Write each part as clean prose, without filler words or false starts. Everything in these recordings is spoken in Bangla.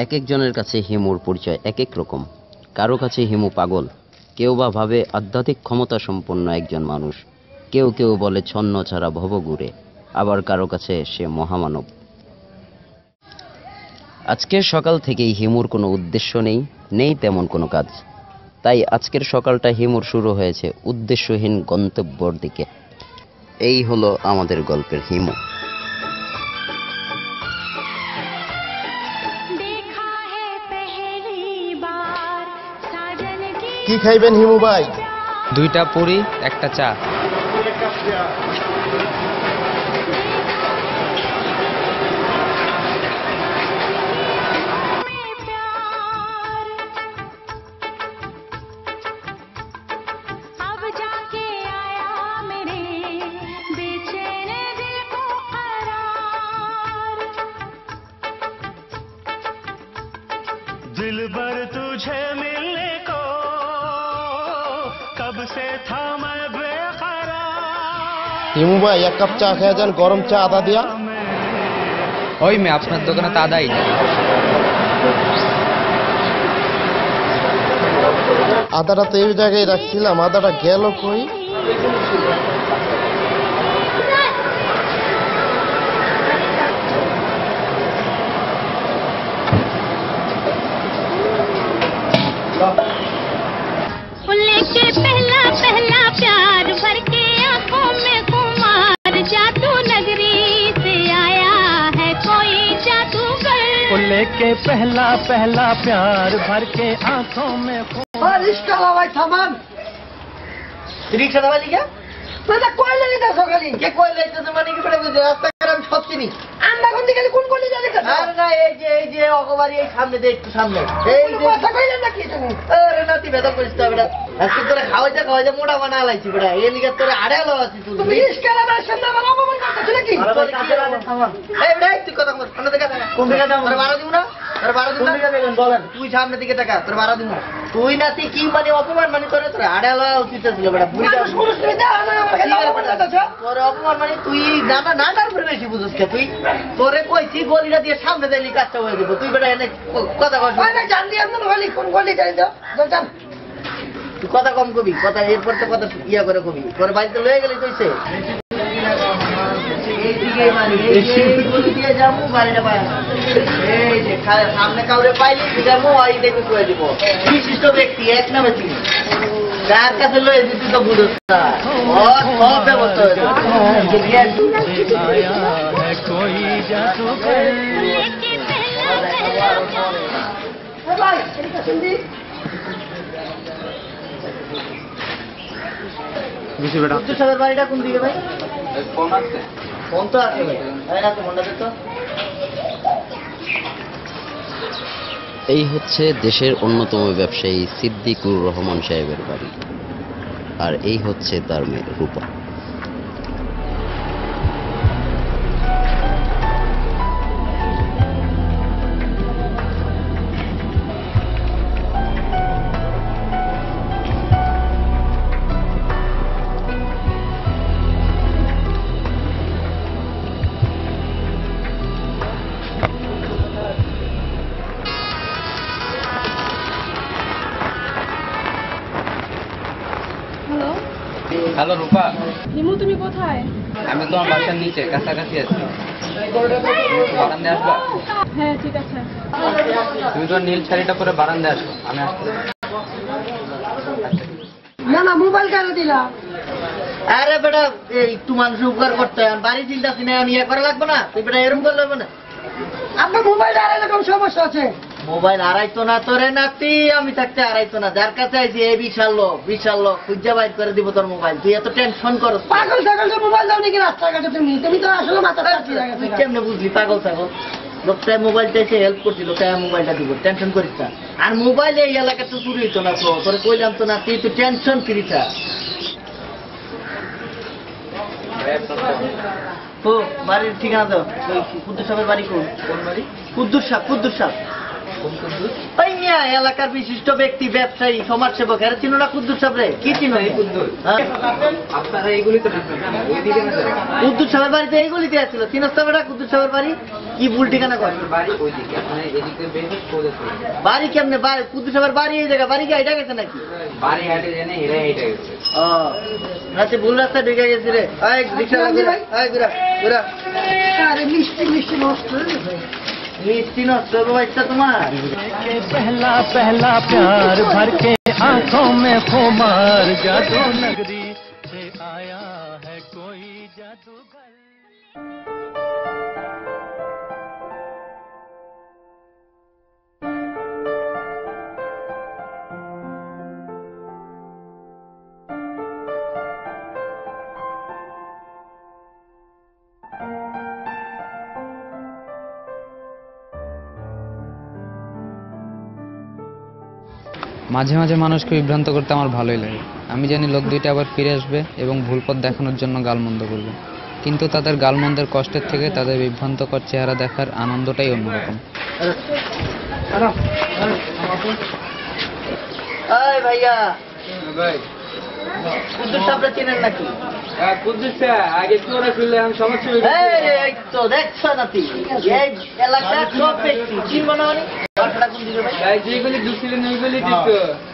এক একজনের কাছে হিমুর পরিচয় এক এক রকম। কারো কাছে হিমু পাগল, কেউ বা ভাবে আধ্যাত্মিক ক্ষমতা সম্পন্ন একজন মানুষ, কেউ কেউ বলে ছন্ন ছাড়া ভবঘুরে, আবার কারো কাছে সে মহামানব। আজকের সকাল থেকেই হিমুর কোনো উদ্দেশ্য নেই তেমন কোনো কাজ। তাই আজকের সকালটা হিমুর শুরু হয়েছে উদ্দেশ্যহীন গন্তব্যর দিকে। এই হলো আমাদের গল্পের হিমু। কি খাইবেন হিমু ভাই? 2টা পুরি, একটা চা। दिलबर तुझे मिलने को कब से था मैं बेकरार। হিমু ভাই এক কাপ চা খেয়ে যান, গরম চা আদা দিয়া। ওই মেয়ে আপনার দোকানে তো আদাই নেই। আদাটা তো এই জায়গায় রাখছিলাম, আদাটা গেল কই? लेके पहला पहला प्यार भर के आंखों में खुमार, जादू नगरी से आया है कोई जादूगर। लेके पहला पहला प्यार भर के आंखों में रिक्शा भाई सामान रिक्शा दबा लिया মানে কয়লা নিতে সকালে কে কয়লা নিতে মানে কি পড়ে বুঝে রাস্তা গ্রাম সব চিনি আমরা কোন দিকে কোন কোন জায়গা দেখছ? আরে না এই যে অগবাড়ি এই সামনে দে একটু সামনে এই যে কথা কইলেন না কি তুমি? আরে না তুই বেদা করিস না বেটা, আজকে তোরে খাওয়াইতে মোটা বানা লাইছি বেটা, এই লিগে তোরে আড়ালো আছিস তুই। তুমি রিক্সা আমার সামনে আমার অপমান করতেছ নাকি? তোর কাছে রাখা থামা এই বেটা তুই কথা বল, সামনে দিকে তাকা। কোন দিকে যাও? তোর 12 দিব না? তোর 12 দিব না? কোন দিকে দেখেন বলেন? তুই সামনে দিকে তাকা, তোর 12 দিব না। তুই না তুই কি মানে অপমান মানে তোরে আড়ালো উচিত ছিল বেটা। বুড়ি মানুষ পুরুষ তুই দা না তোর অপমান মানে তুই জানা না তার উপরে বেশি বুঝছিস কে তুই? তোরে কইছি গলিটা দিয়ে সামনে দিলি কাজটা হয়ে যাবে, তুই বেটা এনে কথা কস না। জান দিয়ে আপনি গলি কোন গলি যাই দাও জান, তুই কথা কম কবি, কথা এরপর তো কথা ইয়া করে কবি। তোর বাড়িতে লয়ে গেলি কইছে এইদিকে মানে এই গলি দিয়ে যাবো বাড়িটা পায় না, এই যে সামনে কাউরে পাইলি যাবো ওই দেখে কই দিব। বিশিষ্ট ব্যক্তি এক নামে চিনি, যার কাছে লয়ে দিতে তো বুঝছ না, ও সব ব্যবস্থা হয়ে যাবে। বাড়িটা কোন দিকে ভাই? ফোন তো আছে ভাই, ফোনটা দে তো। এই হচ্ছে দেশের অন্যতম ব্যবসায়ী সিদ্দিকুর রহমান সাহেবের বাড়ি, আর এই হচ্ছে তার মেয়ে রূপা। হ্যালো রূপা, হিমু তুমি কোথায়? আমি তোমার বাসার নিচে কাছাকাছি আছি, বারান্দায় আসবা? হ্যাঁ ঠিক আছে। তুমি তো নীল শাড়িটা পরে বারান্দায় আসো, আমি আসতে। না না মোবাইল কেন দিলা? আরে বেটা একটু মানুষ উপকার করতে হয়, বাড়ি চিন্তা চিনে ইয়ে করা লাগবে না, তুই বেটা এরকম করলে হবে না। আপনার মোবাইল আর এরকম সমস্যা আছে? মোবাইল আড়াইতো না তোরে নাতি, আমি থাকতে আড়াইতো না, যার কাছে আইছি এই বিশাল লোক খুঁজা বাইর করে দিব তোর মোবাইল। তুই এত টেনশন করো? পাগল ছাগল মোবাইল দাও নাকি রাস্তাঘাটে? তুমি তো আসলে মাথা কেমনে বুঝলি পাগল ছাগল? লোকটা মোবাইল চাইছে, হেল্প করছিল, তাই মোবাইলটা দিব, টেনশন করিস না। আর মোবাইলে এই এলাকা তো চুরি হইতো না তো, তোরে কইলাম তো না, তুই তো টেনশন করিস না। ও বাড়ির ঠিকানা দাও, কুদ্দুস সাহেবের বাড়ি কোন বাড়ি? কুদ্দুস সাহেব ওই মিয়া এলাকার বিশিষ্ট ব্যক্তি, ব্যবসায়ী, সমাজসেবক, এরা চিনো না কুদ্দুস সাহেব রে? কি চিনো? আপনারা এইগুলি তো কুদ্দুস সাহেবের বাড়িতে এইগুলিতে আসছিল, চিনস তো বেটা কুদ্দুস সাহেবের বাড়ি? কি ভুল ঠিকানা কর বাড়ি ওইদিকে আপনার এদিকে বের হয়ে সোজা চলে যান। বাড়ি কেমনে বাড়ি কুদ্দুস আবার বাড়ি এই জায়গা বাড়ি কি এটা গেছে নাকি বাড়ি হাটে জেনে হেরে হেঁটে গেছে ও রাতে ভুল রাস্তা ঢুকে গেছি রে আয় রিকশা ঘুরা আয় ঘুরা ঘুরা আরে মিষ্টি মিষ্টি নষ্ট মিষ্টি নষ্ট বাবা ইচ্ছা তোমার के पहला पहला प्यार भर के आंखों में खुमार जादू नगरी से आया है कोई जादूगर মাঝে মাঝে মানুষকে বিভ্রান্ত করতে আমার ভালোই লাগে। আমি জানি লোক দুইটা আবার ফিরে আসবে এবং ভুল পথ দেখানোর জন্য গালমন্দ করবে, কিন্তু তাদের গালমন্দের কষ্টের থেকে তাদের বিভ্রান্তকর চেহারা দেখার আনন্দটাই অন্যরকম। আয় ভাইয়া ভাই কুদ্দুস সাহেবরা চেনেন নাকি কুদ্দুস আগে তোরা ছিল এখন সমস্যা এই তো দেখছো নাকি এই এলাকা সব ব্যক্তি চিনব না মানে বাসাটা কোন দিকে ভাই যেগুলি ঢুকছিলেন ওইগুলি দিত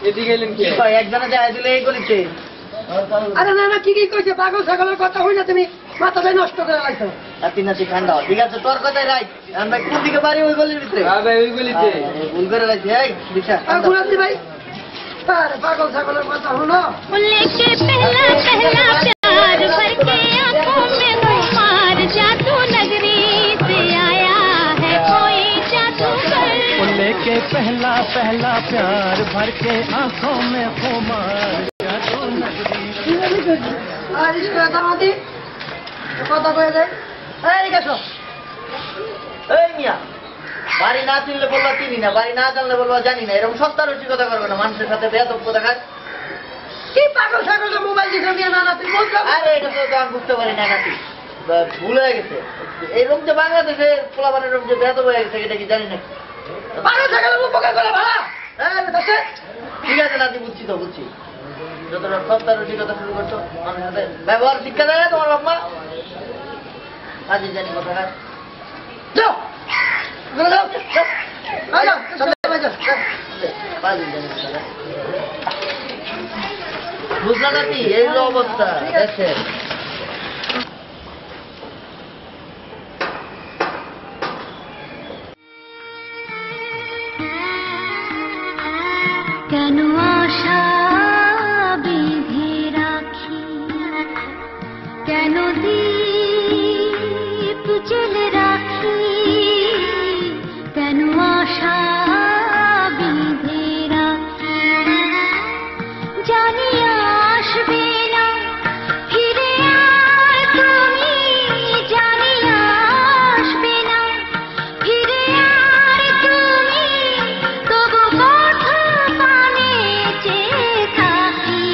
এদিকে এলেন কে একজনে দেখা দিলে এই গলিতে আরে না না কি কইছে পাগল ছাগলের কথা হই না তুমি মাথাটাই নষ্ট করে লাইছো নাতি নাতি ঠান্ডা ঠিক আছে তোর কথাই রাইট আমরা কোন দিকে বাড়ি ওই গলির ভিতরে ভাই ওইগুলিতে ভুল করে লাইছি এই দিশা গুলাতি ভাই আরে পাগল ছাগলের কথা হলো लेके पहला पहला प्यार भर के आंखों में खुमार जादू नगरी से आया है कोई जादूगर वो लेके पहला पहला प्यार भर के आंखों में खुमार जादू नगरी আর ইসরা দামাদি কথা কয়ে দেয় এই গেছো এই মিয়া বাড়ি না চিনলে বলবা চিনি না বাড়ি না জানলে বলবা জানি না এরকম সস্তা রসিকতা করবে না মানুষের সাথে বেয়াদব কথা খায় কি পাগল ছাগলের মোবাইল দিকে নিয়ে না না তুই বলছো আরে এটা তো আমি বুঝতে পারি না নাকি ভুল হয়ে গেছে এরকম যে বাংলাদেশে পোলাবানের এরকম যে বেয়াদব হয়ে গেছে এটা কি জানি না পাগল ছাগলের উপকার করে ভাড়া হ্যাঁ দেখছে ঠিক আছে নাতি বুঝছি তো বুঝছি যতটা সস্তা রসিকতা শুরু করছো মানুষের সাথে ব্যবহার শিক্ষা দেয় না তোমার বাবা আজই জানি কথা খায় যাও যাও যাও আয় যাও সামনে যাও বুঝলা নাকি এই হলো অবস্থা দেখছেন কেন আশা বেঁধে রাখি কেন দীপ জেলে রাখি কেন আশা বেঁধে রাখি জানি আসবে না ফিরে আর তুমি জানি আসবে না ফিরে আর তুমি তবু কথা পানে চেয়ে থাকি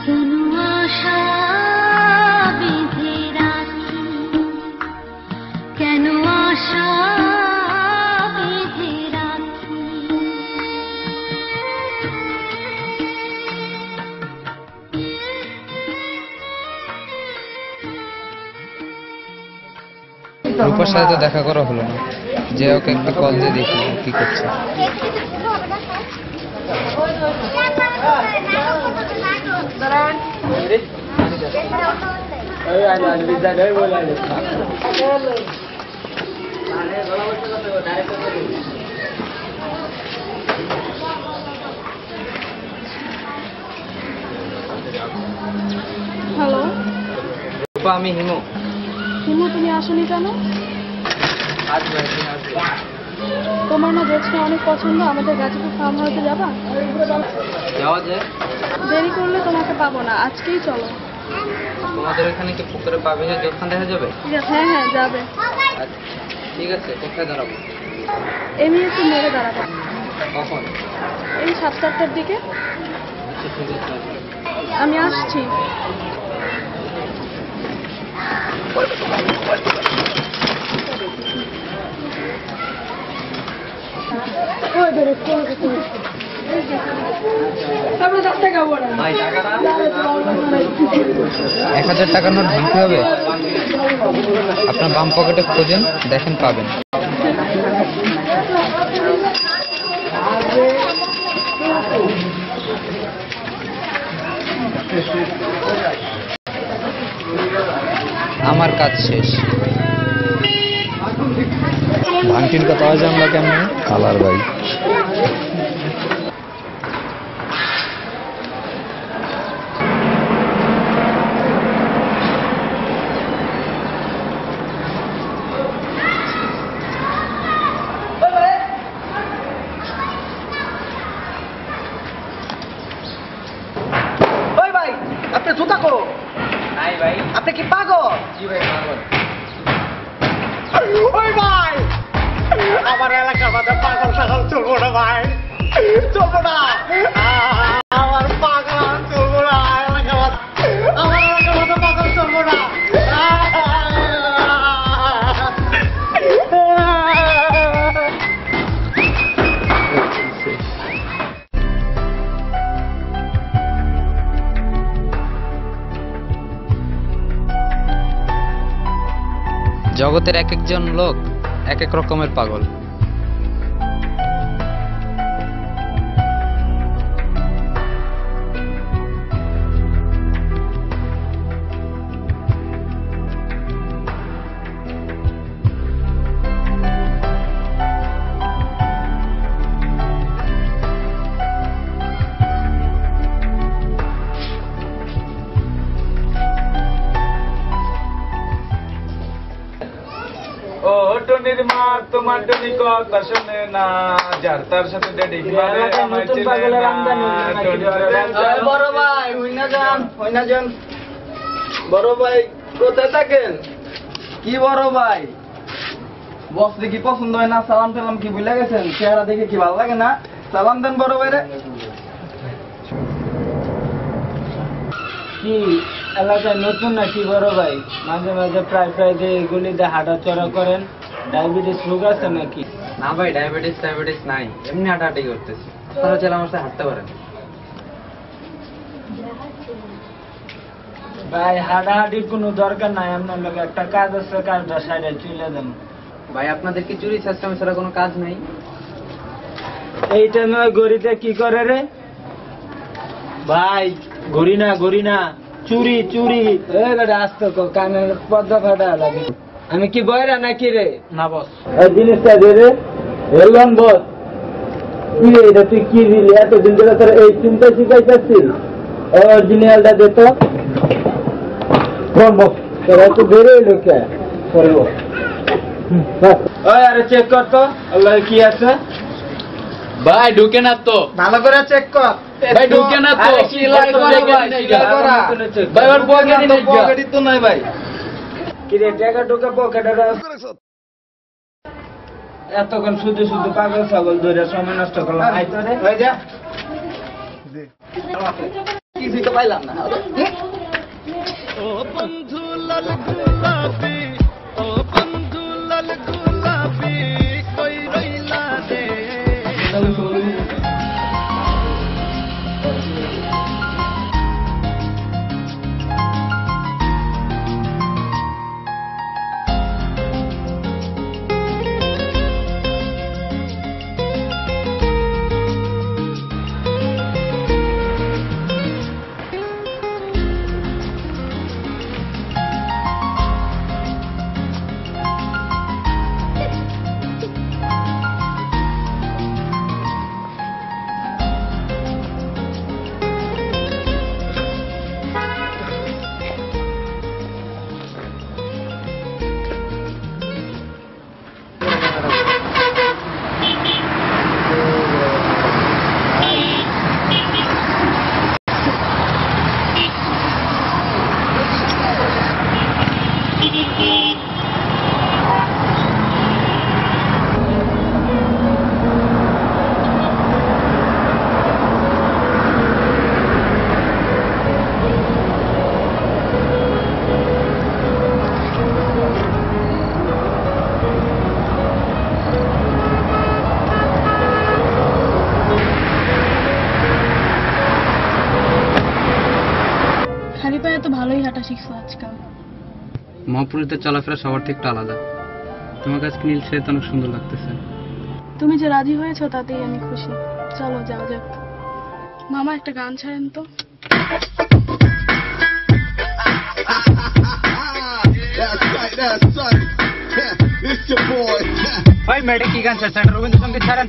কেন আশা বেঁধে রাখি কেন আশা বেঁধে রাখি রূপার সাথে তো দেখা করা হলো না, যে ওকে একটা কল দিয়ে দেখি ও কি করছে। হ্যালো রূপা আমি হিমু হিমু তুমি আসনি কেন আসবে আসবে তোমার না জোৎস্না অনেক পছন্দ আমাদের গাজীপুর ফার্ম হাউসে যাবা যাওয়া যায় দেরি করলে তোমাকে পাবো না আজকেই চলো তোমাদের ওখানে কি পুকুরে পাবে যে দোকান দেখা যাবে ঠিক আছে হ্যাঁ হ্যাঁ যাবে আচ্ছা ঠিক আছে কোথায় দাঁড়াবো এমনি একটু মেরে দাঁড়াবো কখন এই 7-8টার দিকে আচ্ছা ঠিক আছে আমি আসছি আমরা 10 টাকা বড় ভাই টাকাটা 1000 টাকার নোট ভাঙতে হবে। আপনার বাম পকেটে খোঁজেন, দেখেন পাবেন। আমার কাজ শেষ। ভাঙটিনটা পাওয়া যায় আমরা কেমন কালার ভাই। ওই ভাই আপনি জুতা করো নাই ভাই। আপনি কি পাগল? জি ভাই পাগল। ওই ভাই আমার এলাকার মধ্যে পাগল টাগল চলবো না ভাই, চলবো না। আমার পাগল চলবো না, আমার এলাকার মধ্যে পাগল চলবো না। জগতের এক একজন লোক এক এক রকমের পাগল। ও টনির মা তোমার টনি কথা শুনে না, যার তার সাথে ডেডি করে আমার চিনে না। বড় ভাই হইনা যান। বড় ভাই কোথায় থাকেন? কি বড় ভাই বস দেখি পছন্দ হয় না, সালাম টালাম কি ভুলে গেছেন? চেহারা দেখে কি ভালো লাগে না? সালাম দেন বড় ভাই রে। কি এলাকায় নতুন নাকি বড় ভাই? মাঝে মাঝে প্রায় যে এগুলিতে হাঁটাচড়া করেন, ডায়াবেটিস রোগ আছে নাকি? না ভাই, ডায়াবেটিস নাই, এমনি হাঁটাহাঁটি করতেছি। আপনারা চাইলে আমার সাথে হাঁটতে পারেন। ভাই হাঁটাহাঁটির কোনো দরকার নাই, আপনার লোক একটা কাজ আছে, কাজটা সাইডে চলে দেন। ভাই আপনাদের কি চুরি সিস্টেম ছাড়া কোনো কাজ নাই? এই টাইমে গড়িতে কি করে রে ভাই? ঘড়ি না চুরি আসতো কানের পর্দা ফাটা লাগে। আমি কি বয়রা নাকি রে? না বস, এই জিনিসটা দে রে। এলন বস, কি রে এটা তুই কি দিলি? এতদিন ধরে তোর এই চিন্তা শিখাইতেছিস, অরিজিনালটা দে তো। কোন বস তোরা তো বেরো লোকে করবো। ওই আরে চেক কর তো আল্লাহ কি আছে। ভাই ঢুকে না তো, ভালো করে চেক কর ভাই ঢুকে না তো। ভাই ওর পকেটই তো নাই ভাই। কি রে টাকা ঢোকা পকেটে এতক্ষণ শুধু পাগল ছাগল ধরে সময় নষ্ট করলাম। কিছুই তো পাইলাম না। ও বন্ধু লাল গোলাপি, ও বন্ধু লাল গোলাপি, কই রইলা রে? মহাপুরুষদের চলাফেরা সবার থেকে একটু আলাদা। তোমার কাছে নীল শাড়িতে অনেক সুন্দর লাগতেছে। তুমি যে রাজি হয়েছো তাতেই আমি খুশি। চলো যাওয়া যাক। মামা একটা গান ছাড়েন তো। ভাই মেডে কি গান ছাড়ছেন? রবীন্দ্রসঙ্গীত ছাড়েন।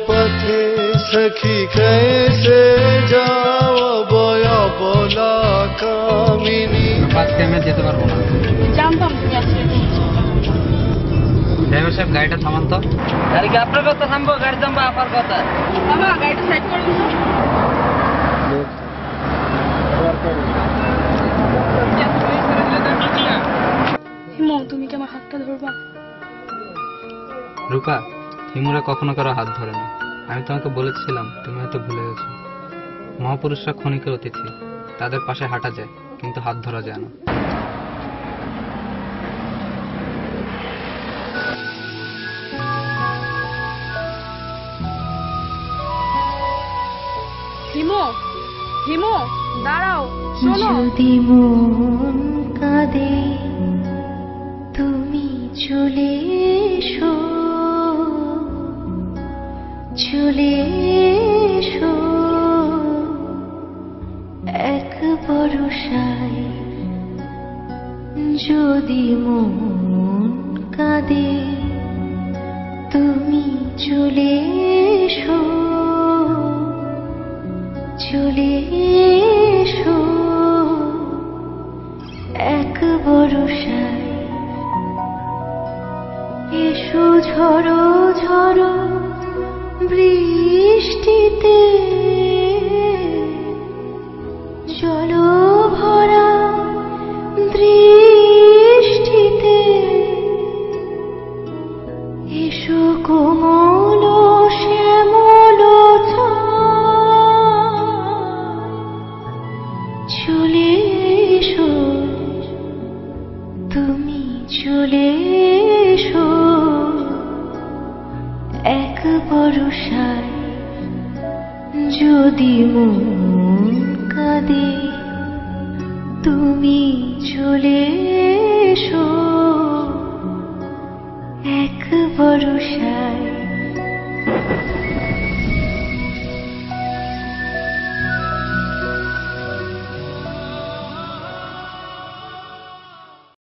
पथे सखी कैसे जाओ बया बोला कामिनी। আজকে আমি যেতে পারবো না। জানতাম তুমি আজকে ড্রাইভার সাহেব গাড়িটা থামান তো। গাড়ি কি আপনার কথা থামবো? গাড়ি থামবো আপনার কথা। মামা গাড়িটা সাইড করে দিন। হিমু তুমি কি আমার হাতটা ধরবা? রূপা, হিমুরা কখনো কারো হাত ধরে না। আমি তোমাকে বলেছিলাম, তুমি হয়তো ভুলে গেছো। মহাপুরুষরা ক্ষণিকের অতিথি, তাদের পাশে হাঁটা যায় কিন্তু হাত ধরা যায় না। হিমু হিমু দাঁড়াও, শোনো। যদি মন কাঁদে তুমি চলে এসো, চলে এসো এক বরষায়। যদি মন কাঁদে তুমি চলে এসো, চলে এসো এক বরষায়। এসো ঝড়ো ঝড়ো বৃষ্টিতে, জল ভরা দৃষ্টিতে। এসো কোমল শ্যামল চলে এসো, তুমি চলে এসো এক বরষায়। যদি মন কাঁদে তুমি চলে এসো এক বরষায়।